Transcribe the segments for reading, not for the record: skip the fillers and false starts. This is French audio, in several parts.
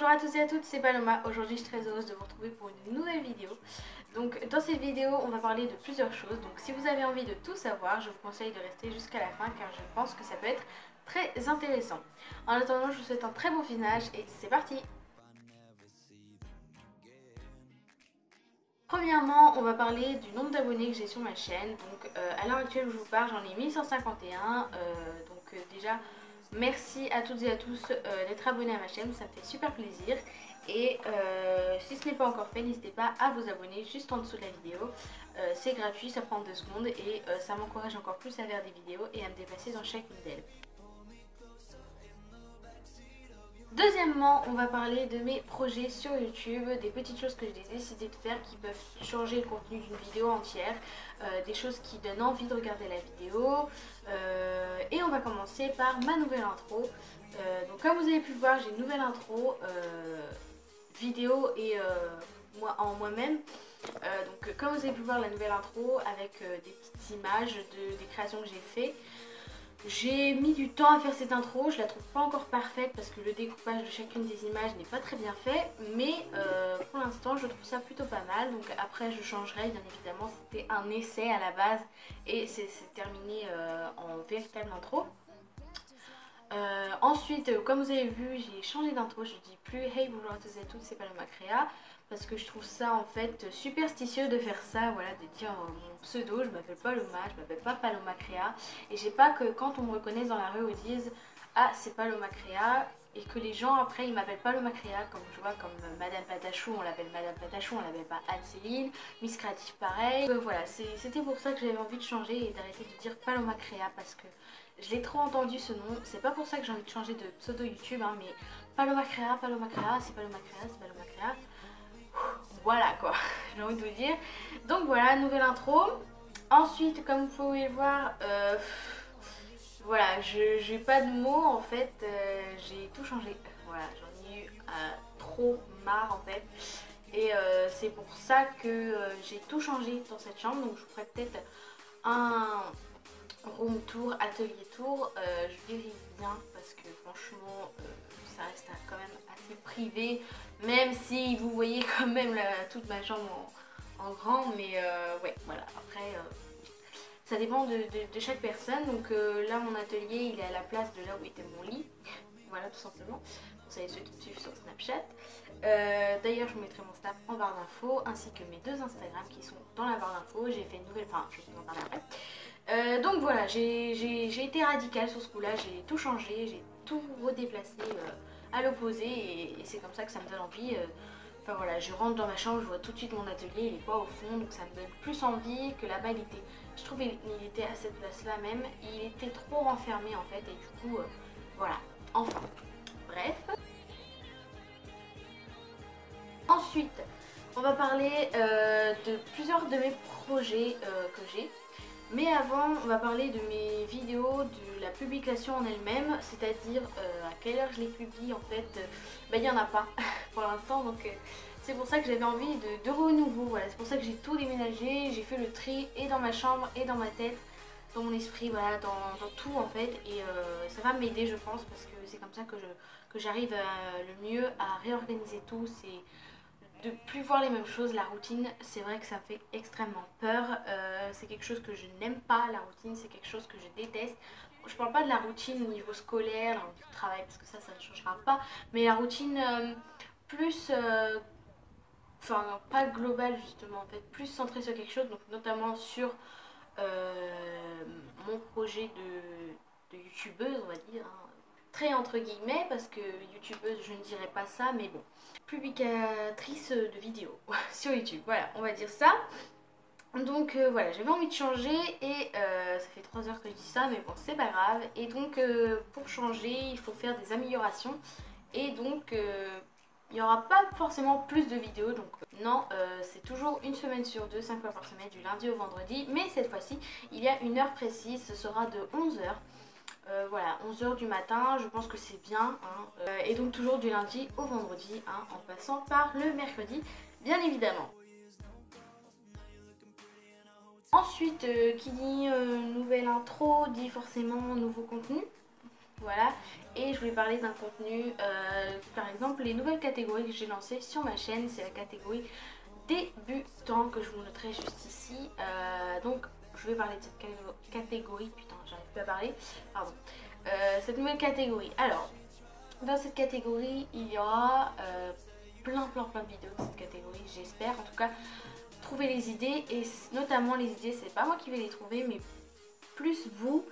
Bonjour à tous et à toutes, c'est Paloma. Aujourd'hui je suis très heureuse de vous retrouver pour une nouvelle vidéo. Donc dans cette vidéo on va parler de plusieurs choses. Donc si vous avez envie de tout savoir, je vous conseille de rester jusqu'à la fin car je pense que ça peut être très intéressant. En attendant, je vous souhaite un très bon visionnage et c'est parti. Premièrement, on va parler du nombre d'abonnés que j'ai sur ma chaîne. Donc à l'heure actuelle où je vous parle, j'en ai 1151. Déjà, merci à toutes et à tous d'être abonnés à ma chaîne, ça me fait super plaisir. Et si ce n'est pas encore fait, n'hésitez pas à vous abonner juste en dessous de la vidéo. C'est gratuit, ça prend 2 secondes et ça m'encourage encore plus à faire des vidéos et à me dépasser dans chacune d'elles. Deuxièmement, on va parler de mes projets sur YouTube, des petites choses que j'ai décidé de faire qui peuvent changer le contenu d'une vidéo entière, des choses qui donnent envie de regarder la vidéo. Et on va commencer par ma nouvelle intro. Donc comme vous avez pu le voir, j'ai une nouvelle intro vidéo et en moi-même. Donc comme vous avez pu voir la nouvelle intro avec des petites images des créations que j'ai fait. J'ai mis du temps à faire cette intro, je la trouve pas encore parfaite parce que le découpage de chacune des images n'est pas très bien fait, mais pour l'instant je trouve ça plutôt pas mal. Donc après je changerai, bien évidemment, c'était un essai à la base et c'est terminé en véritable intro. Ensuite, comme vous avez vu, j'ai changé d'intro, je dis plus hey bonjour à tous et à toutes, c'est Paloma Créa, parce que je trouve ça en fait superstitieux de faire ça, voilà, de dire mon pseudo, je m'appelle Paloma, je m'appelle pas Paloma Créa, et j'ai pas que quand on me reconnaisse dans la rue, ils disent ah c'est Paloma Créa, et que les gens après ils m'appellent Paloma Créa, comme je vois, comme Madame Patachou, on l'appelle Madame Patachou, on l'appelle pas Anne-Céline, Miss Créative pareil. Voilà, c'était pour ça que j'avais envie de changer et d'arrêter de dire Paloma Créa, parce que je l'ai trop entendu ce nom, c'est pas pour ça que j'ai envie de changer de pseudo YouTube, hein, mais Paloma Créa, c'est Paloma Créa, c'est Paloma Créa. Voilà quoi, j'ai envie de vous dire. Donc voilà, nouvelle intro. Ensuite, comme vous pouvez le voir, voilà, j'ai pas de mots en fait, j'ai tout changé. Voilà, j'en ai eu trop marre en fait. Et c'est pour ça que j'ai tout changé dans cette chambre. Donc je vous ferai peut-être un room tour, atelier tour. Je verrai bien parce que franchement ça reste quand même assez privé, même si vous voyez quand même toute ma chambre en grand, mais ouais voilà, après ça dépend de chaque personne. Donc là mon atelier il est à la place de là où était mon lit, voilà tout simplement. Vous savez, ceux qui me suivent sur Snapchat. D'ailleurs je vous mettrai mon Snap en barre d'infos ainsi que mes 2 Instagram qui sont dans la barre d'infos. J'ai fait une nouvelle, enfin je vous en parler après. Donc voilà, j'ai été radicale sur ce coup là, j'ai tout changé, j'ai tout redéplacé à l'opposé et c'est comme ça que ça me donne envie. Enfin voilà, je rentre dans ma chambre, je vois tout de suite mon atelier, il est pas au fond, donc ça me donne plus envie que là-bas il était. Je trouve qu'il était à cette place là même, il était trop renfermé en fait et du coup voilà, enfin, bref. Ensuite, on va parler de plusieurs de mes projets que j'ai. Mais avant, on va parler de mes vidéos, de la publication en elle-même, c'est-à-dire à quelle heure je les publie en fait. Il n'y en a pas pour l'instant, donc c'est pour ça que j'avais envie de renouveau. Voilà, c'est pour ça que j'ai tout déménagé, j'ai fait le tri et dans ma chambre et dans ma tête, dans mon esprit, voilà, dans tout en fait. Et ça va m'aider je pense parce que c'est comme ça que j'arrive le mieux à réorganiser tout. C'est de plus voir les mêmes choses, la routine, c'est vrai que ça me fait extrêmement peur. C'est quelque chose que je n'aime pas, la routine, c'est quelque chose que je déteste. Je parle pas de la routine au niveau scolaire, au niveau du travail, parce que ça ne changera pas, mais la routine plus, enfin pas globale justement, en fait, plus centrée sur quelque chose, donc notamment sur mon projet de youtubeuse, on va dire, hein. Très entre guillemets, parce que youtubeuse, je ne dirais pas ça, mais bon, publicatrice de vidéos sur YouTube, voilà, on va dire ça. Donc voilà, j'avais envie de changer et ça fait 3 heures que je dis ça, mais bon, c'est pas grave. Et donc pour changer, il faut faire des améliorations. Et donc il n'y aura pas forcément plus de vidéos, donc non, c'est toujours une semaine sur 2, 5 fois par semaine, du lundi au vendredi. Mais cette fois-ci, il y a une heure précise, ce sera de 11 heures. Voilà, 11 heures du matin, je pense que c'est bien, hein. Et donc toujours du lundi au vendredi, hein, en passant par le mercredi, bien évidemment. Ensuite, qui dit nouvelle intro, dit forcément nouveau contenu. Voilà, et je voulais parler d'un contenu, par exemple les nouvelles catégories que j'ai lancées sur ma chaîne, c'est la catégorie débutant que je vous noterai juste ici. Donc je vais parler de cette catégorie, putain j'arrive plus à parler, pardon. Cette nouvelle catégorie, alors dans cette catégorie il y aura plein de vidéos de cette catégorie, j'espère en tout cas trouver les idées, et notamment les idées c'est pas moi qui vais les trouver mais plus vous.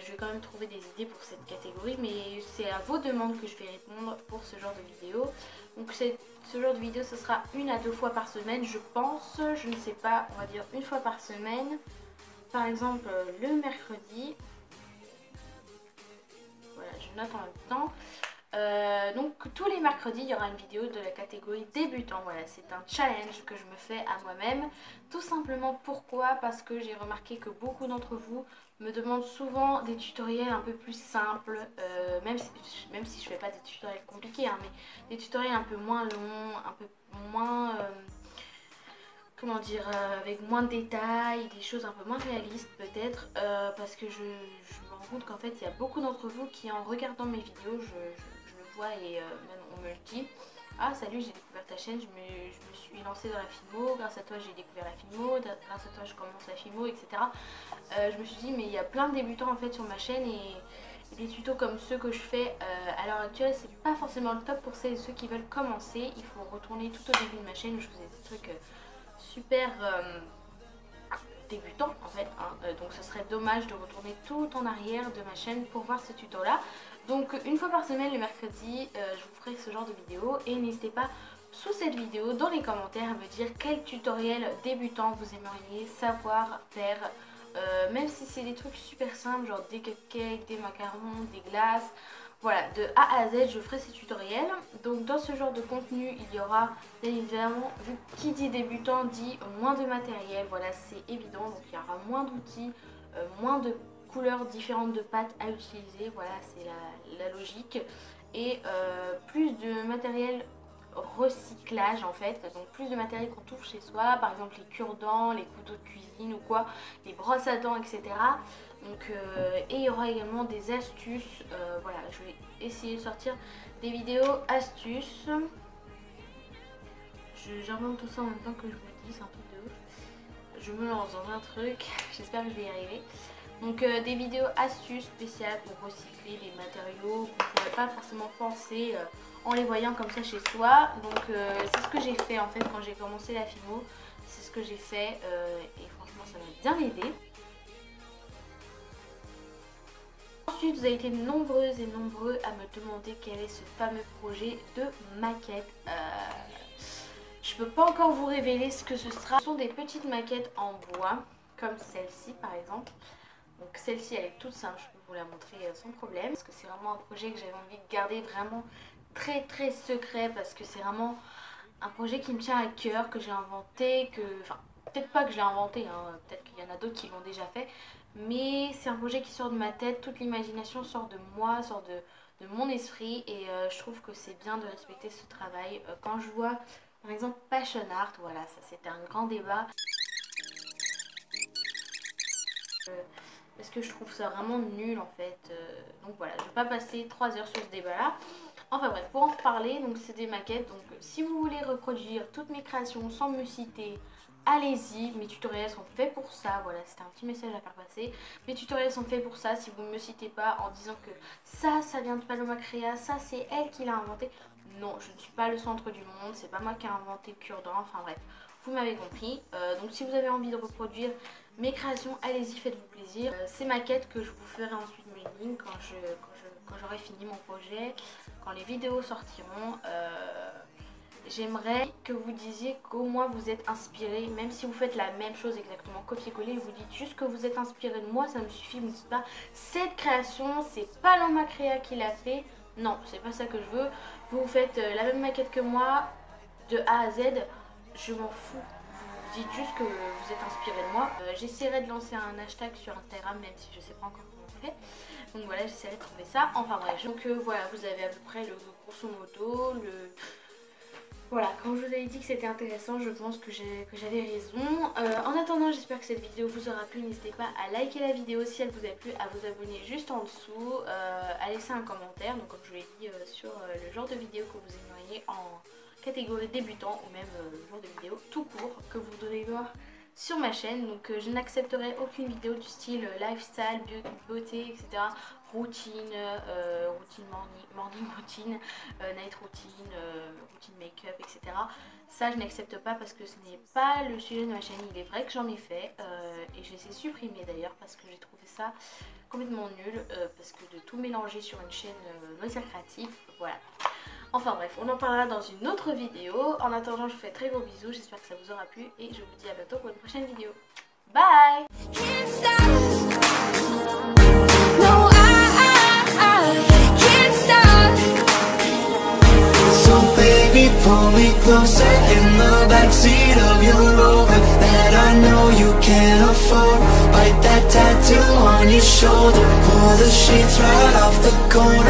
Je vais quand même trouver des idées pour cette catégorie, mais c'est à vos demandes que je vais répondre pour ce genre de vidéo. Donc ce genre de vidéo ce sera 1 à 2 fois par semaine je pense, je ne sais pas, on va dire 1 fois par semaine. Par exemple le mercredi, voilà je note en même temps. Donc tous les mercredis il y aura une vidéo de la catégorie débutant. Voilà, c'est un challenge que je me fais à moi-même, tout simplement. Pourquoi? Parce que j'ai remarqué que beaucoup d'entre vous me demandent souvent des tutoriels un peu plus simples, même si je fais pas des tutoriels compliqués, hein, mais des tutoriels un peu moins longs, un peu moins comment dire, avec moins de détails, des choses un peu moins réalistes peut-être, parce que je me rends compte qu'en fait il y a beaucoup d'entre vous qui, en regardant mes vidéos, je le vois, et même on me le dit: ah salut, j'ai découvert ta chaîne, je me suis lancée dans la filmo, grâce à toi j'ai découvert la filmo, grâce à toi je commence la filmo, etc. Je me suis dit mais il y a plein de débutants en fait sur ma chaîne, et des tutos comme ceux que je fais à l'heure actuelle c'est pas forcément le top pour celles et ceux qui veulent commencer. Il faut retourner tout au début de ma chaîne où je faisais des trucs super débutant en fait, hein. Donc ce serait dommage de retourner tout en arrière de ma chaîne pour voir ce tuto là. Donc 1 fois par semaine le mercredi je vous ferai ce genre de vidéo, et n'hésitez pas sous cette vidéo dans les commentaires à me dire quel tutoriel débutant vous aimeriez savoir faire, même si c'est des trucs super simples genre des cupcakes, des macarons, des glaces. Voilà, de A à Z je ferai ces tutoriels. Donc dans ce genre de contenu il y aura bien évidemment, vu que qui dit débutant dit moins de matériel, voilà c'est évident. Donc il y aura moins d'outils, moins de couleurs différentes de pâtes à utiliser, voilà c'est la logique. Et plus de matériel recyclage en fait, donc plus de matériel qu'on trouve chez soi, par exemple les cure-dents, les couteaux de cuisine ou quoi, les brosses à dents, etc. Donc, et il y aura également des astuces, voilà je vais essayer de sortir des vidéos astuces. J'invente tout ça en même temps que je vous le dis, c'est un truc de ouf. Je me lance dans un truc, j'espère que je vais y arriver. Donc des vidéos astuces spéciales pour recycler les matériaux qu'on ne pourrait pas forcément penser en les voyant comme ça chez soi. Donc c'est ce que j'ai fait en fait quand j'ai commencé la filmo. C'est ce que j'ai fait et franchement ça m'a bien aidé. Ensuite vous avez été nombreuses et nombreux à me demander quel est ce fameux projet de maquette. Je peux pas encore vous révéler ce que ce sera. Ce sont des petites maquettes en bois comme celle-ci par exemple. Donc celle-ci elle est toute simple, je peux vous la montrer sans problème. Parce que c'est vraiment un projet que j'avais envie de garder vraiment très secret. Parce que c'est vraiment un projet qui me tient à cœur, que j'ai inventé, enfin peut-être pas que je l'ai inventé, hein, peut-être qu'il y en a d'autres qui l'ont déjà fait. Mais c'est un projet qui sort de ma tête, toute l'imagination sort de moi, sort de mon esprit. Et je trouve que c'est bien de respecter ce travail. Quand je vois par exemple Passion Art, voilà ça c'était un grand débat. Parce que je trouve ça vraiment nul en fait. Donc voilà, je vais pas passer 3 heures sur ce débat là. Enfin bref, pour en reparler, donc c'est des maquettes. Donc si vous voulez reproduire toutes mes créations sans me citer, allez-y, mes tutoriels sont faits pour ça. Voilà, c'était un petit message à faire passer. Mes tutoriels sont faits pour ça. Si vous ne me citez pas en disant que ça vient de Paloma Créa, ça c'est elle qui l'a inventé. Non, je ne suis pas le centre du monde, c'est pas moi qui ai inventé le cure-dent, enfin bref. Vous m'avez compris. Donc si vous avez envie de reproduire mes créations, allez-y, faites-vous plaisir. Ces maquettes que je vous ferai ensuite mes lignes quand j'aurai fini mon projet, quand les vidéos sortiront. J'aimerais que vous disiez qu'au moins vous êtes inspiré, même si vous faites la même chose exactement, copier-coller, vous dites juste que vous êtes inspiré de moi, ça me suffit. Vous ne dites pas cette création, c'est Paloma Créa qui l'a fait. Non, c'est pas ça que je veux. Vous faites la même maquette que moi, de A à Z, je m'en fous. Vous dites juste que vous êtes inspiré de moi. J'essaierai de lancer un hashtag sur Instagram, même si je sais pas encore comment on fait. Donc voilà, j'essaierai de trouver ça. Enfin bref, donc voilà, vous avez à peu près le grosso modo, Voilà, quand je vous avais dit que c'était intéressant, je pense que j'avais raison. En attendant, j'espère que cette vidéo vous aura plu. N'hésitez pas à liker la vidéo si elle vous a plu, à vous abonner juste en dessous, à laisser un commentaire, donc comme je vous l'ai dit, sur le genre de vidéo que vous aimeriez en catégorie débutant ou même le genre de vidéo tout court que vous voudrez voir sur ma chaîne. Donc je n'accepterai aucune vidéo du style lifestyle, beauté, etc. Routine, routine morning routine, night routine, routine make-up, etc. Ça je n'accepte pas parce que ce n'est pas le sujet de ma chaîne. Il est vrai que j'en ai fait et je les ai supprimés d'ailleurs parce que j'ai trouvé ça complètement nul, parce que de tout mélanger sur une chaîne loisirs créatifs, voilà. Enfin bref, on en parlera dans une autre vidéo. En attendant, je vous fais très gros bisous, j'espère que ça vous aura plu et je vous dis à bientôt pour une prochaine vidéo. Bye! Pull me closer in the backseat of your Rover that I know you can't afford. Bite that tattoo on your shoulder, pull the sheets right off the corner.